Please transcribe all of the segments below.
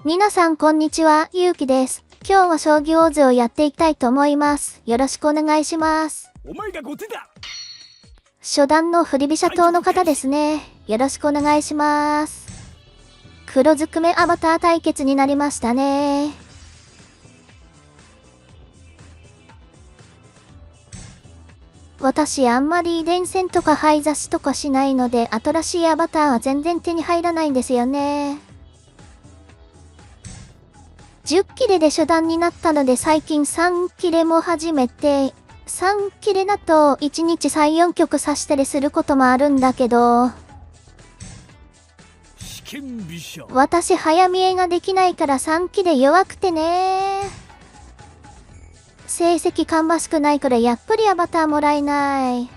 皆さんこんにちは、ゆうきです。今日は将棋ウォーズをやっていきたいと思います。よろしくお願いします。お前が後手だ。初段の振り飛車党の方ですね。よろしくお願いします。黒ずくめアバター対決になりましたね。私あんまり連戦とかハイ指しとかしないので、新しいアバターは全然手に入らないんですよね。10切れで初段になったので最近3切れも始めて、3切れだと1日3、4局指したりすることもあるんだけど、私早見えができないから3切れ弱くてね。成績芳しくないからやっぱりアバターもらえない。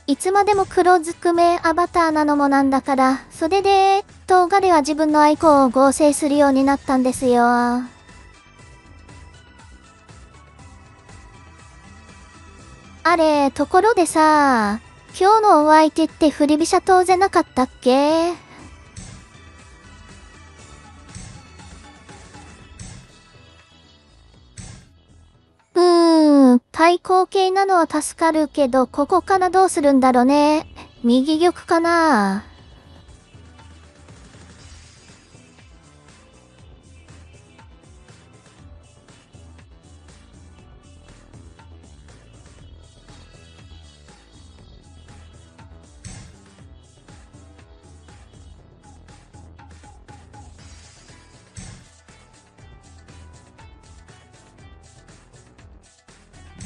いつまでも黒ずくめアバターなのもなんだから、それで、動画では自分のアイコンを合成するようになったんですよ。あれ、ところでさ、今日のお相手って振り飛車党じゃなかったっけ？対抗系なのは助かるけど、ここからどうするんだろうね。右玉かな？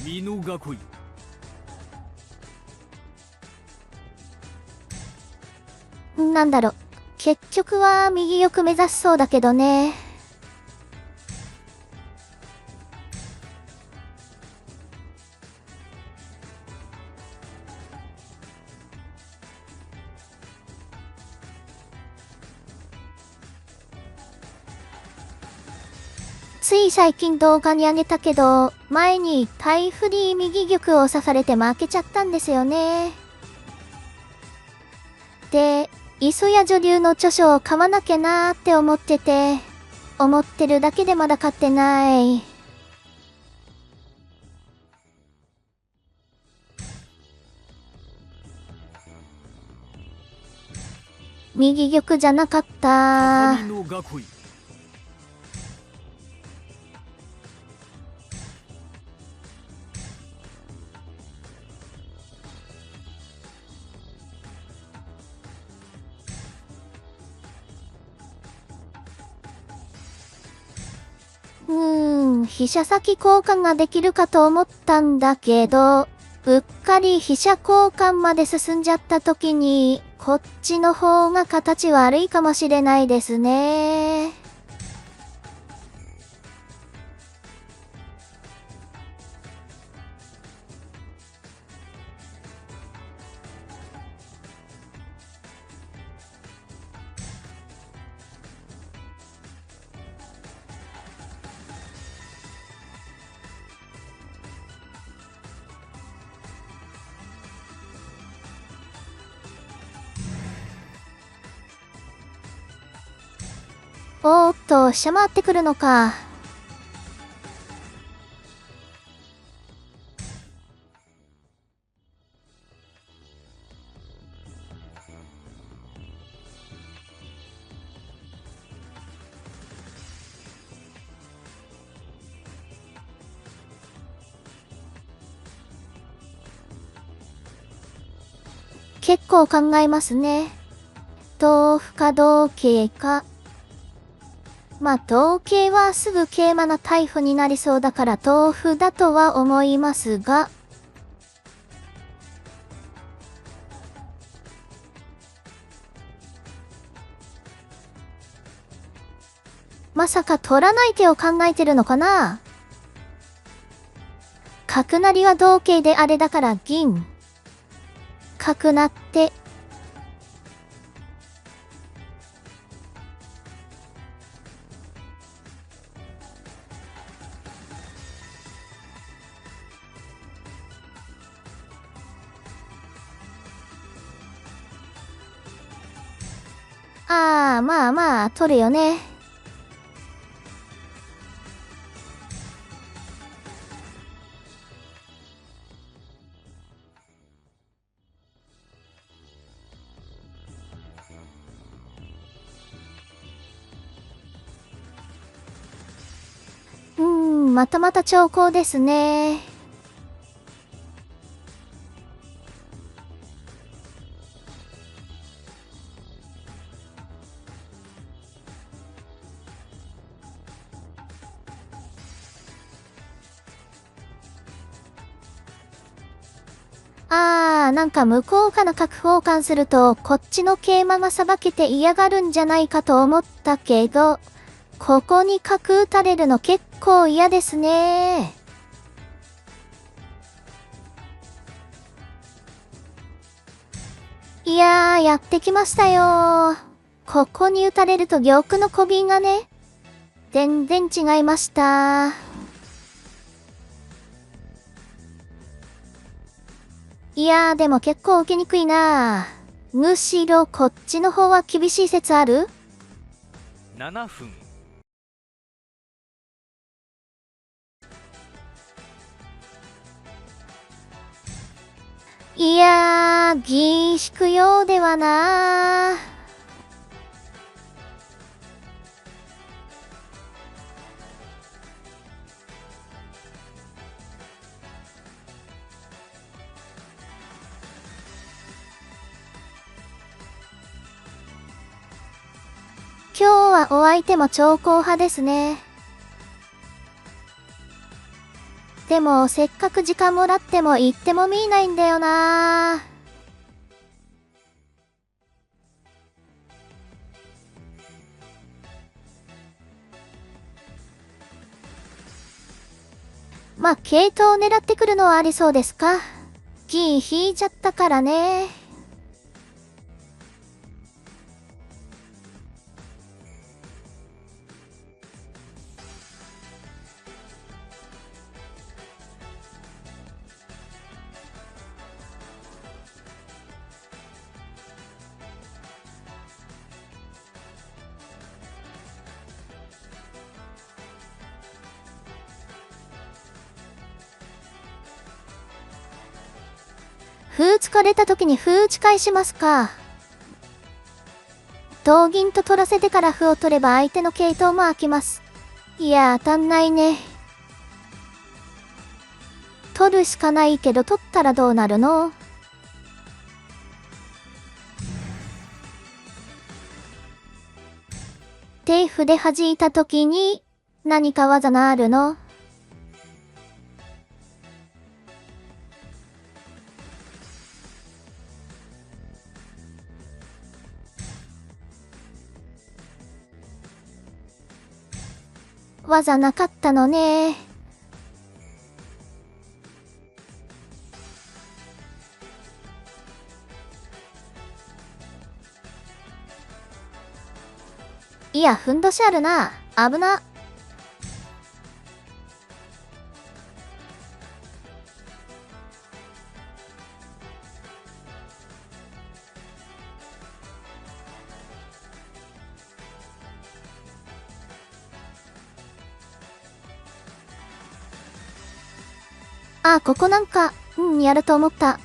美濃囲い。なんだろ。結局は右玉目指しそうだけどね。つい最近動画にあげたけど、前にタイフリー右玉を刺されて負けちゃったんですよね。で、磯谷女流の著書を買わなきゃなーって思ってて、思ってるだけでまだ買ってない。右玉じゃなかった。高美濃囲い。飛車先交換ができるかと思ったんだけど、うっかり飛車交換まで進んじゃった時に、こっちの方が形悪いかもしれないですね。おーっと、飛車回ってくるのか。結構考えますね。同歩か同桂か。まあ、同桂はすぐ桂馬なタイプになりそうだから同歩だとは思いますが、まさか取らない手を考えてるのかな？角成りは同桂であれだから銀。角成って、ああ、まあまあ、取るよね。またまた兆候ですね。なんか向こうから角交換すると、こっちの桂馬がさばけて嫌がるんじゃないかと思ったけど、ここに角打たれるの結構嫌ですね。いやー、やってきましたよー。ここに打たれると玉の小瓶がね、全然違いました。いやー、でも結構受けにくいなー。むしろこっちの方は厳しい説ある？ 7分。いやー、銀引くようではなー。今日はお相手も長考派ですね。でもせっかく時間もらっても言っても見ないんだよなー。まあ、系統を狙ってくるのはありそうですか。銀引いちゃったからね。歩打ちかれた時に歩打ち返しますか。同銀と取らせてから歩を取れば相手の系統も開きます。いや、当たんないね。取るしかないけど取ったらどうなるの？手歩で弾いた時に何か技があるの？技なかったのね。いや、ふんどしあるな。危な。ここなんか、やると思った。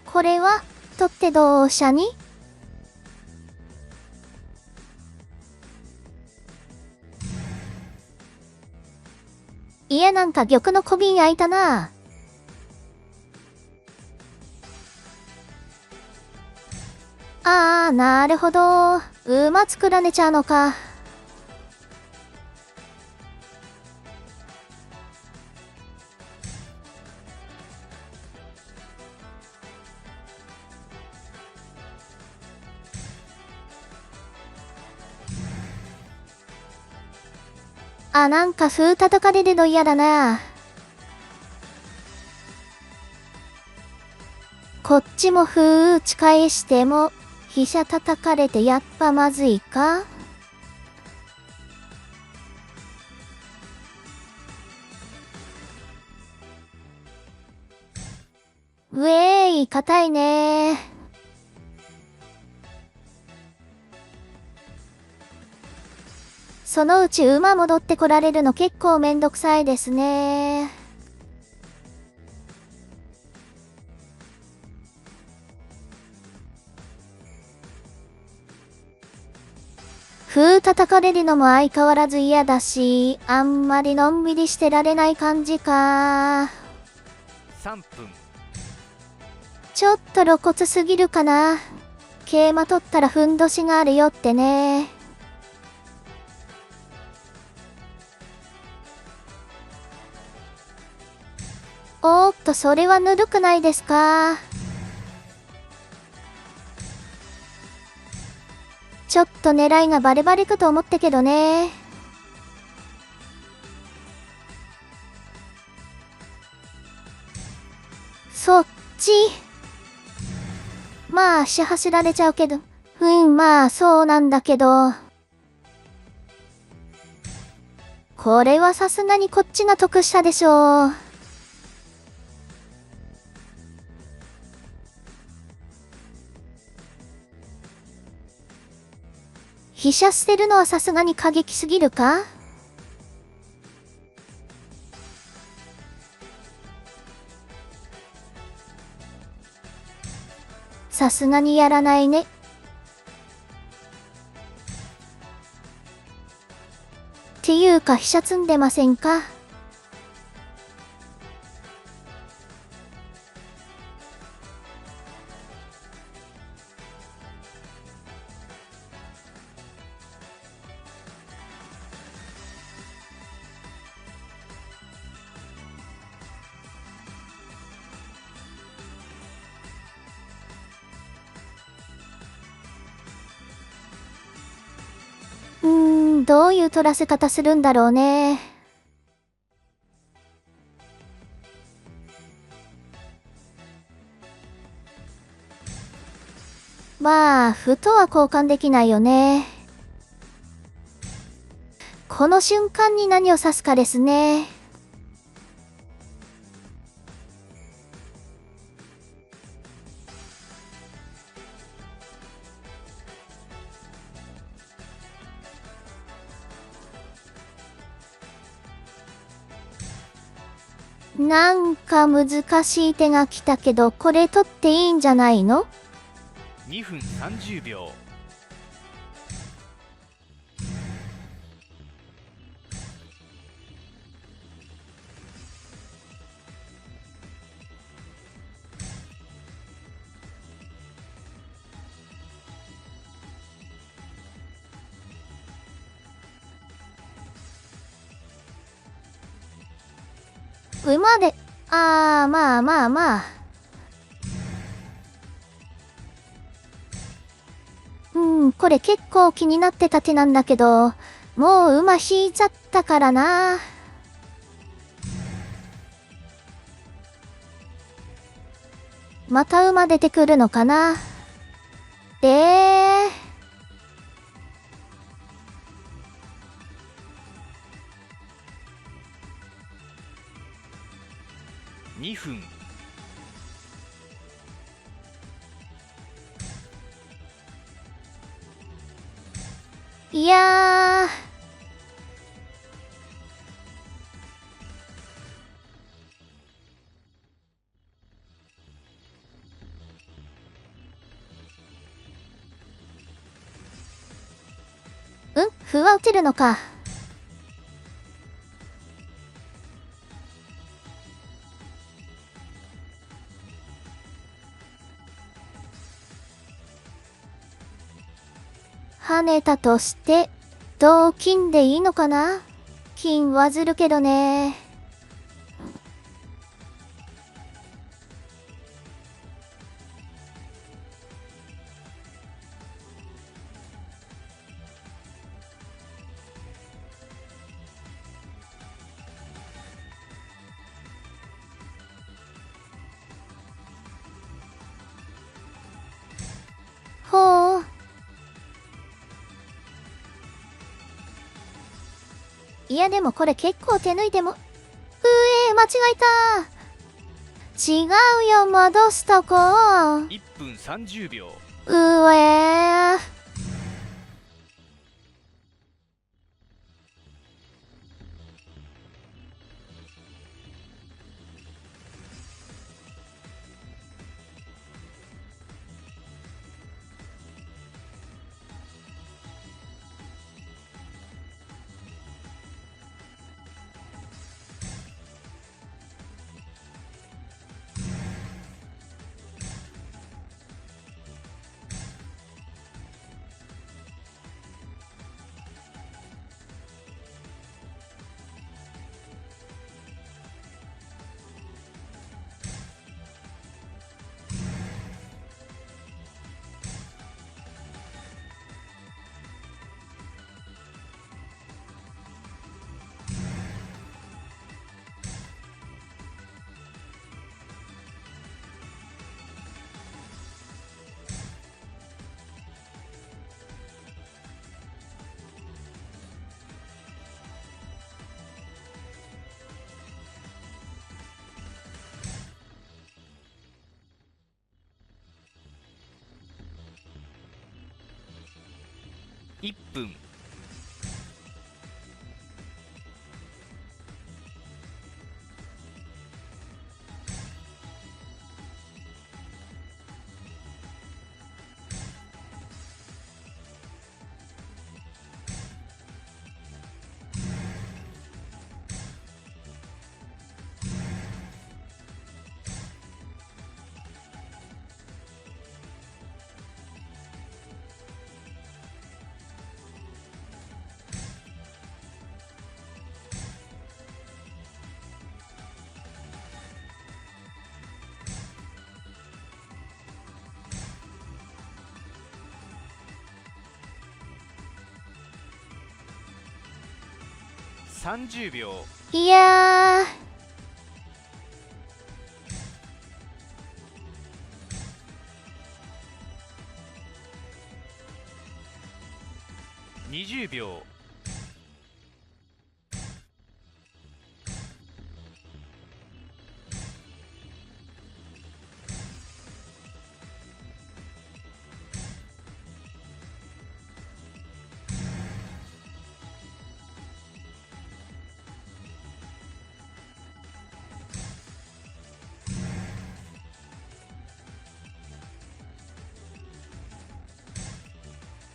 これは、取って同飛車に？いや、なんか玉の小瓶開いたな。なるほど。馬作られちゃうのか。なんか歩叩かれるの嫌だな。こっちも歩打ち返しても、飛車叩かれてやっぱまずいか？うえーい、硬いねー。そのうち馬戻ってこられるの結構めんどくさいですね。歩叩かれるのも相変わらず嫌だし、あんまりのんびりしてられない感じか。3分。ちょっと露骨すぎるかな。桂馬取ったらふんどしがあるよってね。おーっと、それはぬるくないですか？ちょっと狙いがバレバレかと思ったけどね。そっち。まあ足走られちゃうけど。まあそうなんだけど。これはさすがにこっちが得したでしょう。飛車捨てるのはさすがに過激すぎるか？さすがにやらないね。っていうか飛車積んでませんか？どういう取らせ方するんだろうね。まあ、歩とは交換できないよね。この瞬間に何を指すかですね。なんか難しい手が来たけど、これ取っていいんじゃないの2分30秒。馬で、まあまあまあ。これ結構気になってた手なんだけど、もう馬引いちゃったからな。また馬出てくるのかな。2分。いや歩は打てるのか。跳ねたとして、同金でいいのかな？金はずるけどね。いやでもこれ結構手抜いても。間違えた。違うよ、戻すとこ。1分30秒。1分。30秒。いや20秒。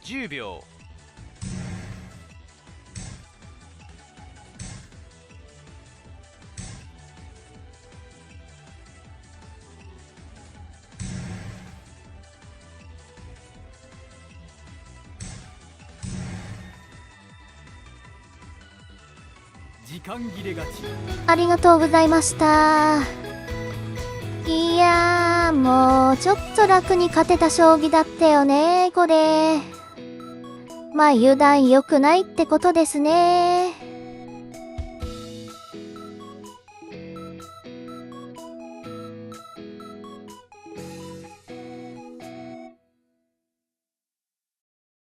10秒。時間切れがち。ありがとうございました。いやー、もうちょっと楽に勝てた将棋だったよね、これ。まあ油断良くないってことですね。